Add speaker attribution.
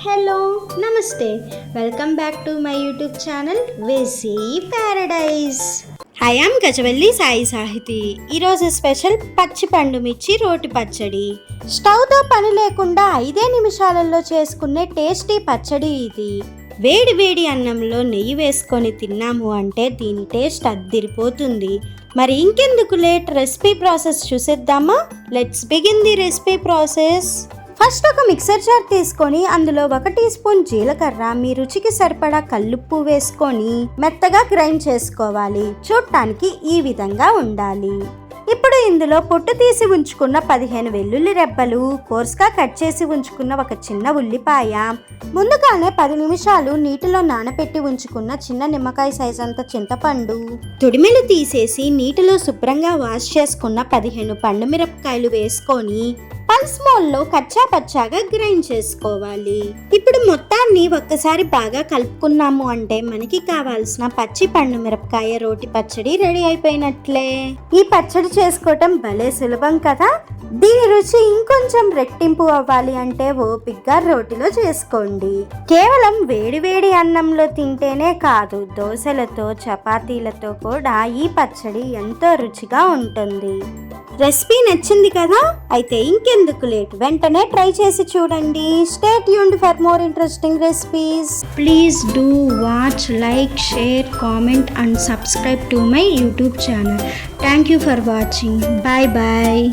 Speaker 1: Hello నమస్తే welcome back to my YouTube channel వెసీ paradise. Hi I'm Gajavalli Sai Sahiti. ఈరోజు special పచ్చి పండు మిర్చి రోటి పచ్చడి. స్టవ్తో పని లేకుండా 5 నిమిషాలలో చేసుకునే టేస్టీ పచ్చడి ఇది. వేడి వేడి అన్నంలో నెయ్యి వేసుకొని తిన్నాము అంటే దీని టేస్ట్ అద్దిరిపోతుంది. మరి ఇంకెందుకు లేట్, రెసిపీ ప్రాసెస్ చూసేద్దామా? Let's begin the recipe process. First ఒక మిక్సర్ జార్ తీసుకొని అందులో 1 టీ స్పూన్ జీలకర్ర, మీ రుచికి సరిపడా కల్లుప్పు వేసుకొని మెత్తగా గ్రైండ్ చేసుకోవాలి. చూడటానికి ఈ విధంగా ఉండాలి. ఇప్పుడు ఇందులో పొట్టు తీసి ఉంచుకున్న 15 వెల్లుల్లి రెబ్బలు, కోర్స్గా కట్ చేసి ఉంచుకున్న ఒక చిన్న ఉల్లిపాయ, ముందుగానే 10 నిమిషాలు నీటిలో నానబెట్టి ఉంచుకున్న చిన్న నిమ్మకాయ సైజ్ అంత చింతపండు, తొడిమెలు తీసేసి నీటిలో శుభ్రంగా వాష్ చేసుకున్న 15 పండు మిరపకాయలు వేసుకొని పల్స్ మోడ్లో కచ్చా పచ్చాగా గ్రైండ్ చేసుకోవాలి. ఇప్పుడు మొత్తాన్ని ఒక్కసారి బాగా కలుపుకున్నాము అంటే మనకి కావాల్సిన పచ్చి పండు మిరపకాయ రోటి పచ్చడి రెడీ అయిపోయినట్లే. ఈ పచ్చడి చేసుకోవటం భలే సులభం కదా. దీని రుచి ఇంకొంచెం రెట్టింపు అవ్వాలి అంటే ఓపిగ్గా రోటిలో చేసుకోండి. కేవలం వేడి వేడి అన్నంలో తింటేనే కాదు, దోశలతో చపాతీలతో కూడా ఈ పచ్చడి ఎంతో రుచిగా ఉంటుంది. రెసిపీ నచ్చింది కదా? అయితే ఇంకెందుకు లేట్, వెంటనే ట్రై చేసి చూడండి. Stay tuned for more interesting recipes. Please do watch, like, share, comment and subscribe to my YouTube channel. Thank you for watching. Bye bye.